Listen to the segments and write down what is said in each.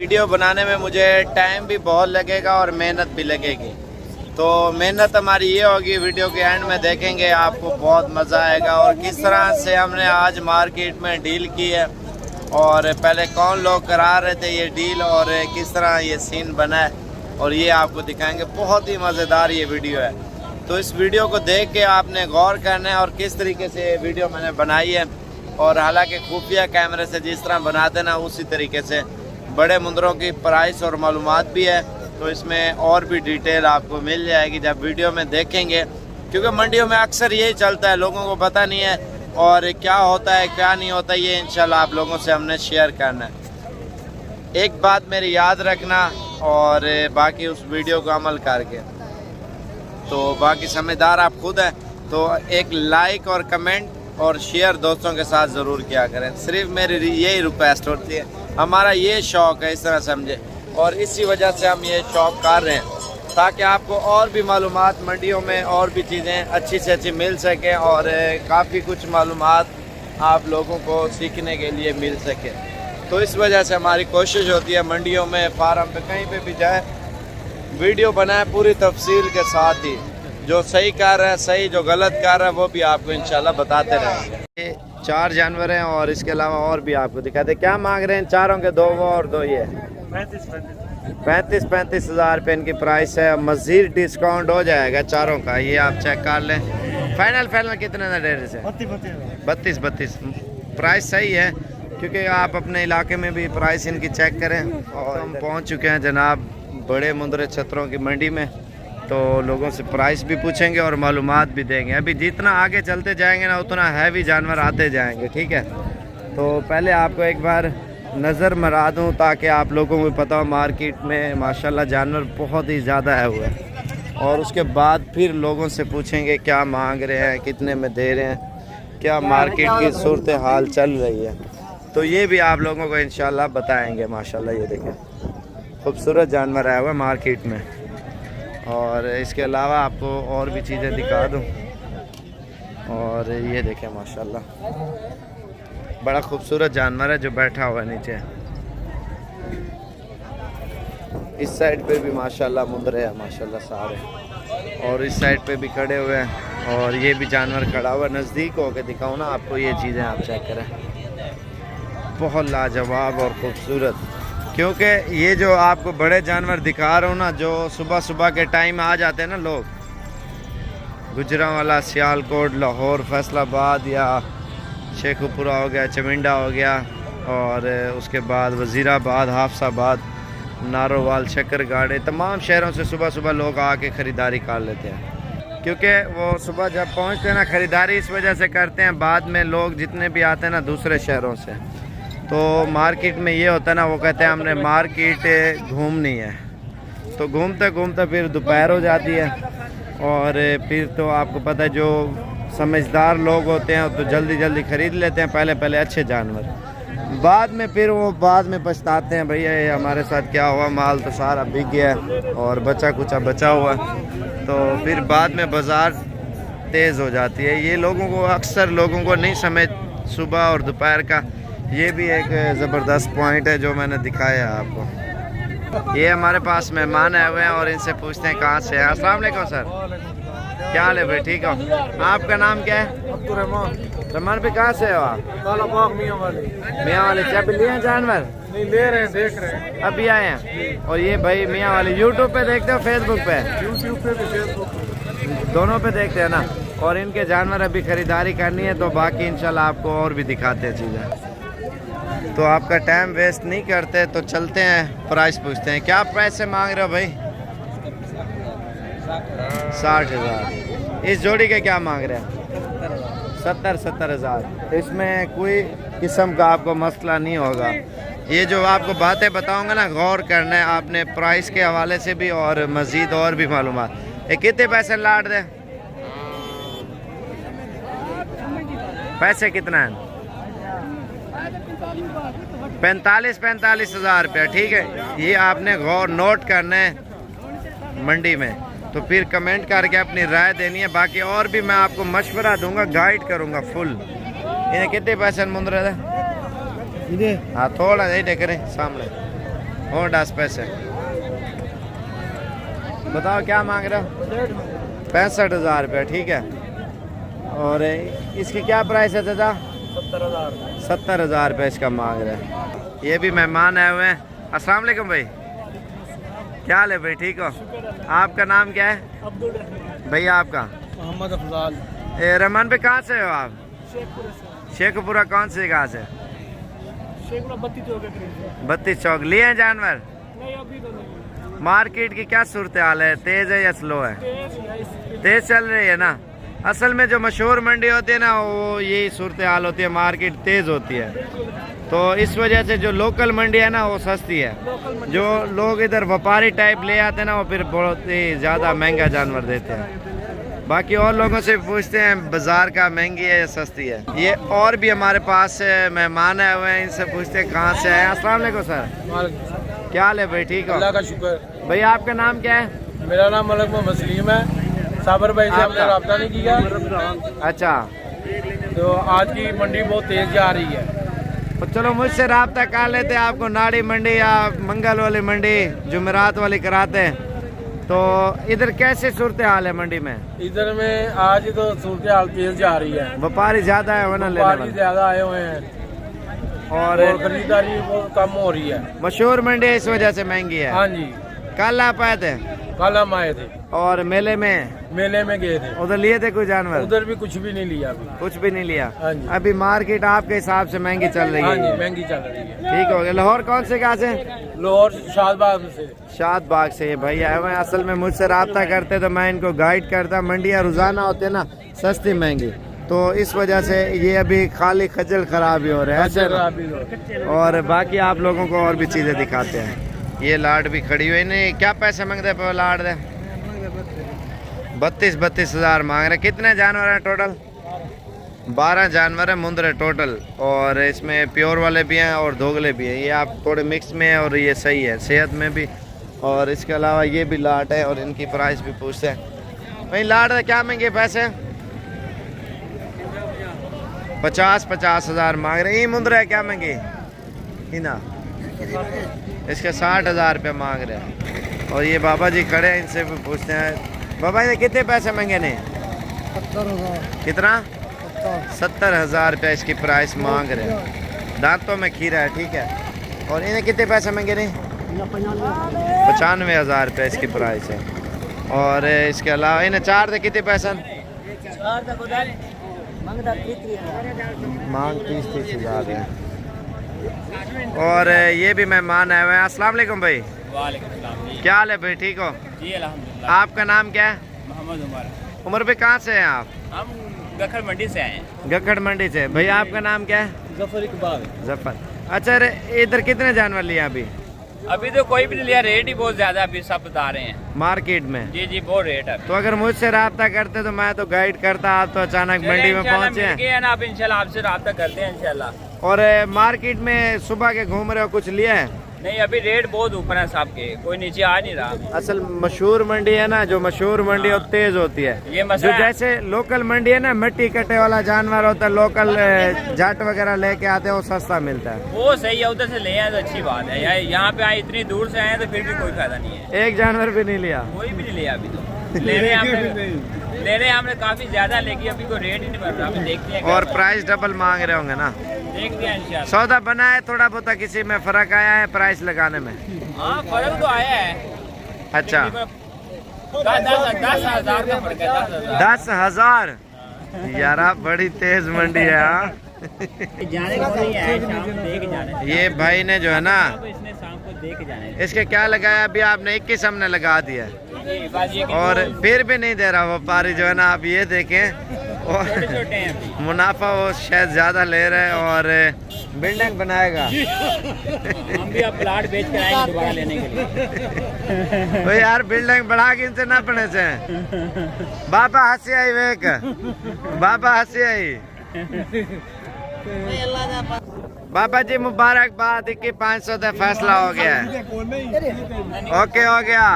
Video बनाने में मुझे टाइम भी बहुत लगेगा और मेहनत भी लगेगी। तो मेहनत हमारी ये होगी, वीडियो के एंड में देखेंगे, आपको बहुत मज़ा आएगा और किस तरह से हमने आज मार्केट में डील की है और पहले कौन लोग करा रहे थे ये डील और किस तरह ये सीन बना है और ये आपको दिखाएंगे। बहुत ही मज़ेदार ये वीडियो है, तो इस वीडियो को देख के आपने गौर करना है और किस तरीके से ये वीडियो मैंने बनाई है। और हालांकि खुफिया कैमरे से जिस तरह बनाते ना उसी तरीके से बड़े मुंदरों की प्राइस और मालूमात भी है, तो इसमें और भी डिटेल आपको मिल जाएगी जब वीडियो में देखेंगे। क्योंकि मंडियों में अक्सर यही चलता है, लोगों को पता नहीं है और क्या होता है क्या नहीं होता, ये इंशाल्लाह आप लोगों से हमने शेयर करना है। एक बात मेरी याद रखना और बाकी उस वीडियो को अमल करके, तो बाकी समझदार आप खुद हैं, तो एक लाइक और कमेंट और शेयर दोस्तों के साथ ज़रूर किया करें। सिर्फ मेरी यही रिक्वेस्ट होती है, हमारा ये शौक़ है, इस तरह समझे, और इसी वजह से हम ये शौक़ कर रहे हैं ताकि आपको और भी मालूमात मंडियों में और भी चीज़ें अच्छी से अच्छी मिल सकें और काफ़ी कुछ मालूमात आप लोगों को सीखने के लिए मिल सके। तो इस वजह से हमारी कोशिश होती है मंडियों में, फार्म पे, कहीं पे भी जाए, वीडियो बनाए पूरी तफसील के साथ ही, जो सही कर रहा है सही, जो गलत कर रहा है वो भी आपको इंशाल्लाह बताते रहेंगे। ये 4 जानवर हैं और इसके अलावा और भी आपको दिखाते हैं। क्या मांग रहे हैं चारों के? 2 वो और 2 ये। 35 हज़ार रुपये इनकी प्राइस है। मज़ीद डिस्काउंट हो जाएगा चारों का, ये आप चेक कर लें। फाइनल कितने का डेढ़ से? 32 प्राइस सही है, क्योंकि आप अपने इलाके में भी प्राइस इनकी चेक करें। और हम पहुंच चुके हैं जनाब बड़े मुंदरे छतरों की मंडी में, तो लोगों से प्राइस भी पूछेंगे और मालूमात भी देंगे। अभी जितना आगे चलते जाएंगे ना उतना हैवी जानवर आते जाएंगे, ठीक है। तो पहले आपको एक बार नज़र मरा दूँ ताकि आप लोगों को पता हो मार्केट में माशाल्लाह जानवर बहुत ही ज़्यादा है हुआ है, और उसके बाद फिर लोगों से पूछेंगे क्या मांग रहे हैं, कितने में दे रहे हैं, क्या मार्केट की सूरत हाल चल रही है, तो ये भी आप लोगों को इंशाल्लाह बताएँगे। माशाल्लाह ये देखें खूबसूरत जानवर आया हुआ है मार्केट में। और इसके अलावा आपको और भी चीज़ें दिखा दूँ, और ये देखें माशाल्लाह बड़ा खूबसूरत जानवर है जो बैठा हुआ है नीचे। इस साइड पे भी माशाल्लाह मुंदरे हैं माशाल्लाह सारे, और इस साइड पे भी खड़े हुए हैं, और ये भी जानवर खड़ा हुआ है। नज़दीक होकर दिखाऊँ ना आपको, ये चीज़ें आप चेक करें, बहुत लाजवाब और ख़ूबसूरत। क्योंकि ये जो आपको बड़े जानवर दिखा रहा हूँ ना, जो सुबह के टाइम आ जाते हैं ना लोग, गुजरांवाला, सियालकोट, लाहौर, फैसलाबाद या शेखुपुरा हो गया, चमिंडा हो गया, और उसके बाद वज़ीराबाद, हाफसाबाद, नारोवाल, शक्करगाड़े, तमाम शहरों से सुबह लोग आके ख़रीदारी कर लेते हैं। क्योंकि वो सुबह जब पहुँचते हैं ना, ख़रीदारी इस वजह से करते हैं, बाद में लोग जितने भी आते हैं ना दूसरे शहरों से, तो मार्केट में ये होता है ना, वो कहते हैं हमने मार्केट घूमनी है, तो घूमते घूमते फिर दोपहर हो जाती है, और फिर तो आपको पता है जो समझदार लोग होते हैं तो जल्दी ख़रीद लेते हैं पहले अच्छे जानवर, बाद में फिर वो बाद में पछताते हैं, भैया ये हमारे साथ क्या हुआ, माल तो सारा बिक गया और बचा हुआ, तो फिर बाद में बाज़ार तेज़ हो जाती है। ये लोगों को, अक्सर लोगों को नहीं समझ सुबह और दोपहर का। ये भी एक ज़बरदस्त पॉइंट है जो मैंने दिखाया है आपको। ये हमारे पास मेहमान आए हुए हैं और इनसे पूछते हैं कहाँ से हैं। अस्सलाम वालेकुम सर, क्या हाल है भाई? ठीक हो? आपका नाम क्या है? अब्दुर्रहमान भाई, कहाँ से हो आप? मियाँ वाले। क्या लिए हैं जानवर? नहीं ले रहे हैं, देख रहे हैं, अभी आए हैं। और ये भाई मियाँ वाले यूट्यूब पे देखते हो, फेसबुक पे? यूट्यूब पे भी, फेसबुक पे, दोनों पे देखते हैं ना। और इनके जानवर अभी ख़रीदारी करनी है, तो बाकी इंशाल्लाह आपको और भी दिखाते हैं चीज़ें। तो आपका टाइम वेस्ट नहीं करते, तो चलते हैं, प्राइस पूछते हैं। क्या प्राइस से मांग रहे हो भाई? 60 हज़ार। इस जोड़ी के क्या मांग रहे हैं? 70 हज़ार। तो इसमें कोई किस्म का आपको मसला नहीं होगा। ये जो आपको बातें बताऊंगा ना, गौर करना है आपने प्राइस के हवाले से भी और मज़ीद और भी मालूमात। ये कितने पैसे लाट दे? पैसे कितना है? 45 हज़ार रुपया, ठीक है। ये आपने गौर नोट करना है मंडी में, तो फिर कमेंट करके अपनी राय देनी है। बाकी और भी मैं आपको मशवरा दूंगा, गाइड करूंगा फुल। इन्हें कितने पैसे मुंद रहे थे? हाँ थोड़ा यही करें सामने। हो 10 पैसे। बताओ क्या मांग रहे हो? 65,000 रुपये, ठीक है। और इसकी क्या प्राइस है दादा? 70,000 रुपये इसका मांग रहे हैं। ये भी मेहमान आए हुए हैं। अस्सलाम वालेकुम भाई, क्या हाल है भाई, ठीक हो? आपका नाम क्या है भैया? आपका? मोहम्मद अफजाल। रहमान भाई कहाँ से हो आप? शेखपुरा। कौन से जगह से? 32 चौक। लिए हैं जानवर? नहीं, अभी तो नहीं। मार्केट की क्या सूरत हाल है, तेज है या स्लो है? तेज चल रही है ना। असल में जो मशहूर मंडी होती है ना, वो यही सूरत हाल होती है, मार्केट तेज होती है। तो इस वजह से जो लोकल मंडी है ना वो सस्ती है। जो लोग इधर व्यापारी टाइप ले आते हैं ना, वो फिर बहुत ही ज़्यादा महंगा जानवर देते हैं। बाकी और लोगों से पूछते हैं बाजार का महंगी है या सस्ती है। ये और भी हमारे पास मेहमान आए हुए हैं, इनसे पूछते हैं कहाँ से आए। अस्सलाम वालेकुम सर, क्या हाल है भाई, ठीक हो? अल्लाह का शुक्र। भैया आपका नाम क्या है? मेरा नाम मलक मोहम्मद सलीम है। साबर भाई से हमने रब्ता नहीं किया। अच्छा, तो आज की मंडी बहुत तेज जा रही है। तो चलो मुझसे रब्ता कर लेते, आपको नाड़ी मंडी या मंगल वाली मंडी, जुमेरात वाली कराते हैं। तो इधर कैसे सूरत हाल है मंडी में? इधर में आज तो सूरत हाल तेज जा रही है। व्यापारी ज्यादा है वरना लेने व्यापारी वाले। ज्यादा आए हुए हैं और और खरीदारी बहुत कम हो रही है। मशहूर मंडी है, इस वजह से महंगी है। हाँ जी, कल आप आए थे कल हम आए थे, और मेले में गए थे। उधर लिए थे कोई जानवर? उधर भी कुछ भी नहीं लिया अभी। कुछ भी नहीं लिया। हाँ जी। अभी मार्केट आपके हिसाब से महंगी चल रही हाँ जी, है? महंगी चल रही है। ठीक हो गया। लाहौर कौन से कहाँ से? लाहौर शादबाग से। शादबाग से ये भैया है। मैं असल में मुझसे रब्ता करते तो मैं इनको गाइड करता। मंडियाँ रोजाना होते ना, सस्ती महंगी, तो इस वजह से ये अभी खाली खजल खराब ही हो रहे हैं। और बाकी आप लोगों को और भी चीज़ें दिखाते हैं। ये लाड भी खड़ी हुई। नहीं, क्या पैसे मांगते पे लाड दे? 32 हज़ार मांग रहे। कितने जानवर हैं टोटल? 12 जानवर है मुंदरे टोटल। और इसमें प्योर वाले भी हैं और दोगले भी हैं। ये आप थोड़े मिक्स में है और ये सही है सेहत में भी। और इसके अलावा ये भी लाट है और इनकी प्राइस भी पूछते हैं। भाई लाट है क्या महंगे पैसे? 50 हज़ार मांग रहे। ये मुंदरा है क्या महंगी? ना इसके 60,000 रुपये मांग रहे हैं। और ये बाबा जी खड़े हैं, इनसे भी पूछते हैं। बाबा जी कितने पैसे मांगे ने? 70,000। कितना? 70,000 रुपये इसकी प्राइस मांग रहे हैं। दांतों में खीरा है, ठीक है। और इन्हें कितने पैसे मांगे ने? 95,000 रुपये इसकी प्राइस है। और इसके अलावा इन्हें चार थे कितने पैसे? मांग 30 हज़ार है। और ये भी मेहमान आए हुए हैं। अस्सलाम वालेकुम भाई, क्या हाल है भाई, ठीक हो? जी अल्हम्दुलिल्लाह। आपका नाम क्या है? मोहम्मद उमर। उमर भाई कहाँ से हैं आप? हम गखड़ मंडी से आए हैं। गखड़ मंडी से। भैया आपका नाम क्या है? जफर इकबाल। जफर। अच्छा, इधर कितने जानवर लिए अभी? अभी तो कोई भी नहीं लिया, रेट ही बहुत ज्यादा अभी सब बता रहे हैं मार्केट में। जी जी, बहुत रेट है। तो अगर मुझसे रब्ता करते तो मैं तो गाइड करता। आप तो अचानक मंडी में पहुंचे हैं। ना आप इंशाल्लाह आपसे रब्ता करते हैं इंशाल्लाह। और मार्केट में सुबह के घूम रहे हो, कुछ लिया है? नहीं, अभी रेट बहुत ऊपर है सब के, कोई नीचे आ नहीं रहा। असल मशहूर मंडी है ना, जो मशहूर मंडी वो तेज होती है। ये जो मसला है। जैसे लोकल मंडी है ना, मिट्टी कटे वाला जानवर होता है, लोकल जाट वगैरह लेके आते हैं, वो सस्ता मिलता है। वो सही है, उधर से ले आए तो अच्छी बात है। यहाँ पे आए इतनी दूर से आए तो फिर भी कोई फायदा नहीं है। एक जानवर भी नहीं लिया? कोई भी नहीं लिया अभी तो। ले रहे हमने काफी ज्यादा, लेकिन अभी कोई रेट ही नहीं बढ़ रहा। अभी देखते हैं। और प्राइस डबल मांग रहे होंगे ना? देखते हैं इंशाल्लाह। सौदा बना है थोड़ा बहुत, किसी में फर्क आया है प्राइस लगाने में? हाँ, फर्क तो आया है। अच्छा, 10,000 का फर्क है। 10,000। यार आप बड़ी तेज मंडी है। हाँ जाने का नहीं है, शाम को देख जाने। ये भाई ने जो है ना, इसने शाम को देख जाने। इसके क्या लगाया अभी आपने? 21 हमने लगा दिया ये और फिर भी नहीं दे रहा व्यापारी जो है ना। आप ये देखें, और छोटे हैं अभी। मुनाफा वो शायद ज्यादा ले रहे हैं। और बिल्डिंग बनाएगा। हम भी अब प्लाट बेच कर आएंगे दोबारा लेने के लिए। तो यार बिल्डिंग बढ़ा के इनसे ना पड़े से। बाबा हंसी आई वेक, बाबा हंसी आई। बाबा जी मुबारकबाद कि 500 का फैसला हो गया है। ओके हो गया,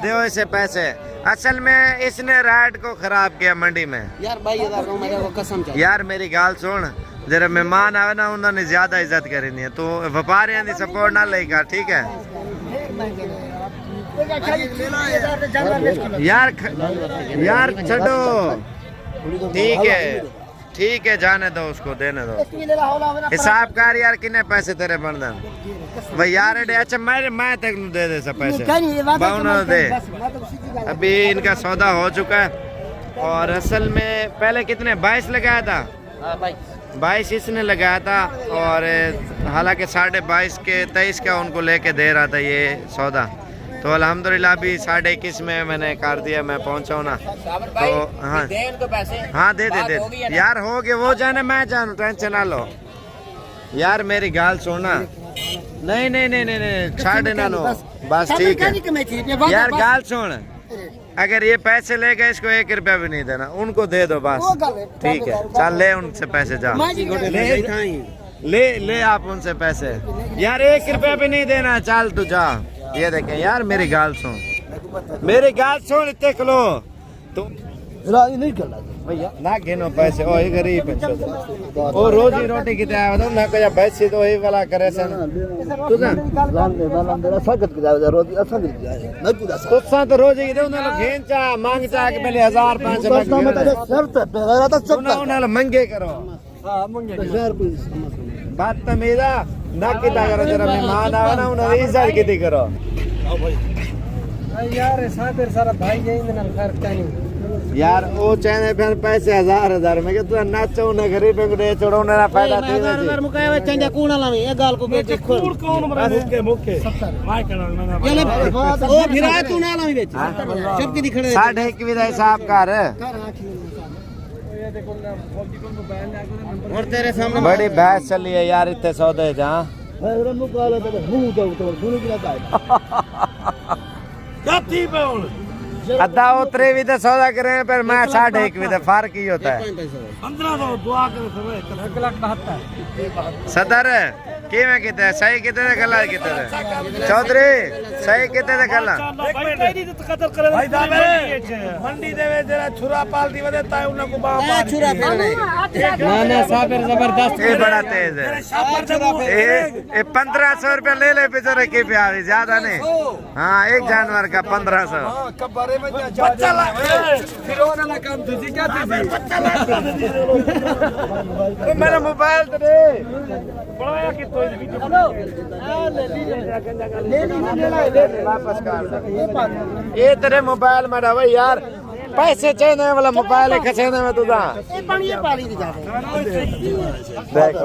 दो इसे पैसे। असल में इसने राइड को खराब किया मंडी में। यार भाई मेरे को कसम चाहिए। यार मेरी गाल सुन, जरा मेहमान आवे ना, उन्होंने ज्यादा इज्जत करनी है। तो व्यापारियों की सपोर्ट ना लेगा, ठीक है? यार छो, ठीक है जाने दो उसको, देने दो। हिसाब कर यार कितने पैसे तेरे बनदा भाई यार। अच्छा मैं तक दे दे सब पैसे दे। अभी इनका सौदा हो चुका है और असल में पहले कितने 22 लगाया था, 22 इसने लगाया था और हालांकि 22.5 के 23 का उनको लेके दे रहा था ये सौदा। तो अल्हम्दुलिल्लाह अभी 21.5 में मैंने कर दिया, मैं पहुंचा हूं ना। तो हाँ दे यार हो गए वो जाने, मैं जानू, टेंशन ना लो यार। मेरी गाल सुनना, नहीं छाड़ ना लो बस, ठीक है यार। गाल सुन, अगर ये पैसे लेगा इसको 1 रुपया भी नहीं देना, उनको दे दो बस, ठीक है। चल ले उनसे पैसे, जा ले आप उनसे पैसे यार, 1 रुपया भी नहीं देना, चल तू जा। ये देखें यार, मेरी गाल सुन, इतने किलो तो नहीं करना भैया ना गिनो पैसे। ओ गरीब है ओ रोजी रोटी किते आया तो ना कोई पैसे तो वही वाला करे सन तू ना स्वागत कर रोजी असन दे मैं पूरा तो रोजी के ना घेन चा मांग चा के पहले 1000 500 शर्त पे तो सब ना मंगे करो। हां मंगे 1000 रुपए बात तो मेरा ना किता करो, जरा मेहमान आवे ना उन्हें इज्जत किती करो। आओ भाई यार साबिर सारा भाई यही ना फर्क नहीं यार। वो चाहे फिर पैसे 1000 में के तू नाचो ना गरीब को दे छोड़ो ना फायदा दे। 1000 मुकावे चंगा कूणा लावे ए गाल को बेच कूड़ कौन मरे मुके 70 माय करना ये ले ओ फिराए तू ना लावे बेच सब की दिखड़े 1.5 की विदा हिसाब कर और तेरे सामने बड़ी बहस चली है यार इतने सौदे जहां अद्धा उतरे भी तो सौदा करे पर मैं 1.5 भी तो फर्क ही होता है। 1500 दुआ करे 1,72,000 सदर किवें किते सही किते ते गलत किते ते चौधरी सही किते ते गलत भाई साहब मंडी देवे जरा छुरा पाल दी वदे ताए उन को बा छुरा पे नहीं ना साबिर जबरदस्त ये बड़ा तेज है। ये 1500 रुपया ले ले बेचारे के पे आवे ज्यादा नहीं। हां एक जानवर का 1500 कब्बारे में बच्चा ला फिर ओना ना काम तुझी क्या थी बच्चा ला मेरा मोबाइल दे बड़ा कि ले वापस कर ये तेरे मोबाइल में रहा यार, पैसे चाहिए वाला मोबाइल है खसेने में तुझा देख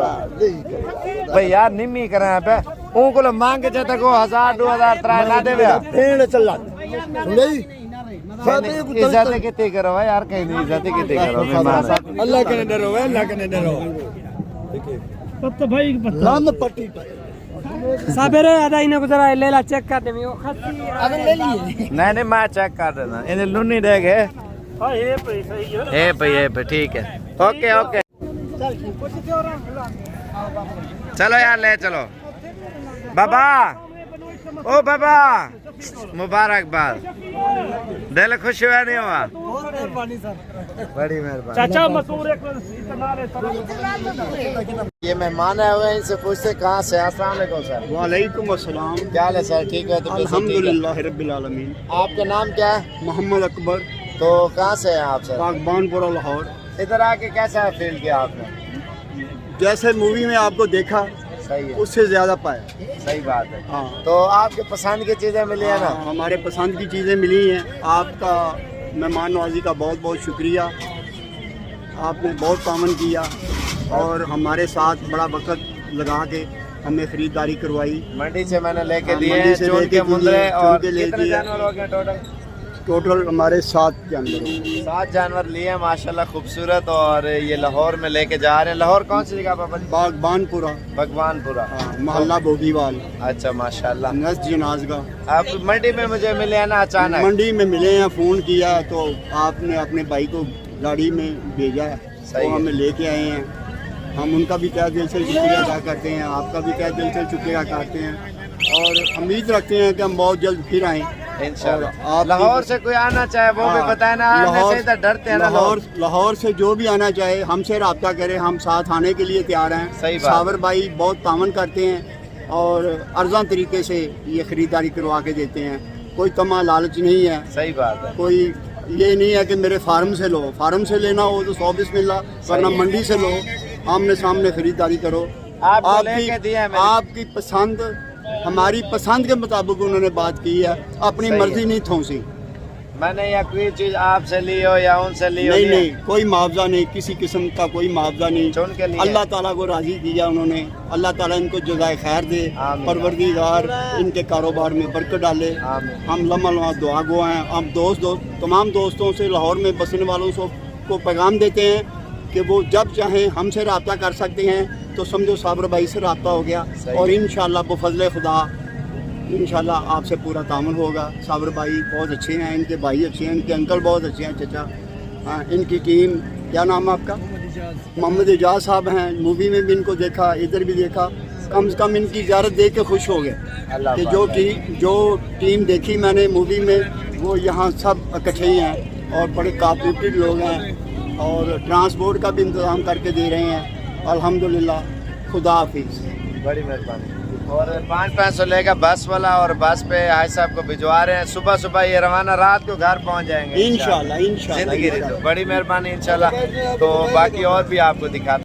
भाई यार निम्मी करे पे उनको मांग के चाहते को 1000 2000 3 ना देवे भेड़ चल इज्जत कितनी करो यार, कहीं नहीं इज्जत कितनी करो अल्लाह के डरो अल्लाह के डरो तो भाई नाम पट्टी साबेरे आधा इन्हें को जरा ले ला चेक कर दे वो खस्सी अगर ले लिए नहीं मैं चेक कर देना इन्हें लुन्नी देगे। हां ये पे ठीक है ओके चलो यार ले चलो बाबा ओ बाबा मुबारकबाद दिल खुश हुआ नहीं हुआ बड़ी मेहरबानी चाचा मसूर ये मेहमान आए हुए हैं इनसे पूछते कहाँ से। अस्सलाम वालेकुम सर। वालेकुम अस्सलाम। क्या हाल है सर? ठीक है तो अल्हम्दुलिल्लाह रब्बिल आलमीन। आपका नाम क्या है? मोहम्मद अकबर। तो कहाँ से हैं आप सर? बागबानपुरा लाहौर। इधर आके कैसा फील किया आपने? जैसे मूवी में आपको देखा सही है, उससे ज्यादा पाया। सही बात है। हाँ तो आपके पसंद की चीजें मिली है ना? हमारे पसंद की चीजें मिली हैं। आपका मेहमान नवाजी का बहुत बहुत शुक्रिया, आपने बहुत तामन किया और हमारे साथ बड़ा वक्त लगा के हमें खरीदारी करवाई। मंडी से मैंने लेके दिए और कितने जानवर हो गए टोटल हमारे 7 जानवर लिए माशाल्लाह खूबसूरत। और ये लाहौर में लेके जा रहे हैं। लाहौर कौन सी जगह पर? बागबानपुरा मोहल्ला बोगीवाल। अच्छा माशाल्लाह। नस जनाजगा। आप मंडी में मुझे मिले हैं ना अचानक? मंडी में मिले हैं, फ़ोन किया तो आपने अपने भाई को गाड़ी में भेजा तो हमें लेके आए हैं। हम उनका भी तहे दिल से शुक्रिया अदा करते हैं, आपका भी तहे दिल से शुक्रिया करते हैं और उम्मीद रखते हैं कि हम बहुत जल्द फिर आएँ इंशाल्लाह। लाहौर से कोई आना चाहे वो भी बताए ना, आने से इधर डरते हैं ना। लाहौर से जो भी आना चाहे हमसे रब्ता करे, हम साथ आने के लिए तैयार हैं। सही बात। साबर भाई बहुत तामन करते हैं और अर्जा तरीके से ये ख़रीदारी करवा के देते हैं। कोई तमा लालच नहीं है, सही बात है। कोई ये नहीं है कि मेरे फार्म से लो, फार्म से लेना हो तो 100 बिस्मिल्लाह, वरना मंडी से लो, आमने सामने ख़रीदारी करो। आपको लेके दिया है मैंने। आपकी पसंद, हमारी पसंद के मुताबिक उन्होंने बात की है, अपनी सही मर्जी है। नहीं थोंसी। मैंने या कोई चीज आपसे ली हो या उनसे ली हो, नहीं लिया? नहीं, कोई मुआवजा नहीं, किसी किस्म का कोई मुआवजा नहीं। चुन के लिए अल्लाह ताला को राज़ी किया उन्होंने। अल्लाह ताला इनको जज़ाए खैर दे, आमीन। परवरदिगार इनके कारोबार में बरकत डाले। आमीन। हम लम्हा दुआ गो हैं। हम तमाम दोस्तों से, लाहौर में बसने वालों को पैगाम देते हैं कि वो जब चाहें हमसे रब्ता कर सकते हैं। तो समझो साबर भाई से रब्ता हो गया, सही। और इंशाअल्लाह बफज़ल खुदा इंशाल्लाह आपसे पूरा तामुल होगा। साबर भाई बहुत अच्छे हैं, इनके भाई अच्छे हैं, इनके अंकल बहुत अच्छे हैं, चचा। हाँ, इनकी टीम, क्या नाम है आपका? मोहम्मद एजाज साहब हैं। मूवी में भी इनको देखा, इधर भी देखा। कम से कम इनकी ज़ियारत देख के खुश हो गए अल्लाह कि पाक जो टीम देखी मैंने मूवी में, वो यहाँ सब इकट्ठे ही हैं और बड़े कोऑपरेटिव लोग हैं, और ट्रांसपोर्ट का भी इंतज़ाम करके दे रहे हैं। अल्हम्दुलिल्लाह, खुदा हाफिज़। बड़ी मेहरबानी। और 500 लेगा बस वाला, और बस पे हाई साहब को भिजवा रहे हैं। सुबह सुबह ये रवाना, रात को घर पहुंच जाएंगे इंशाल्लाह, इंशाल्लाह, जिंदगी इंशाल्लाह। बड़ी मेहरबानी इंशाल्लाह। तो बाकी और भी आपको दिखा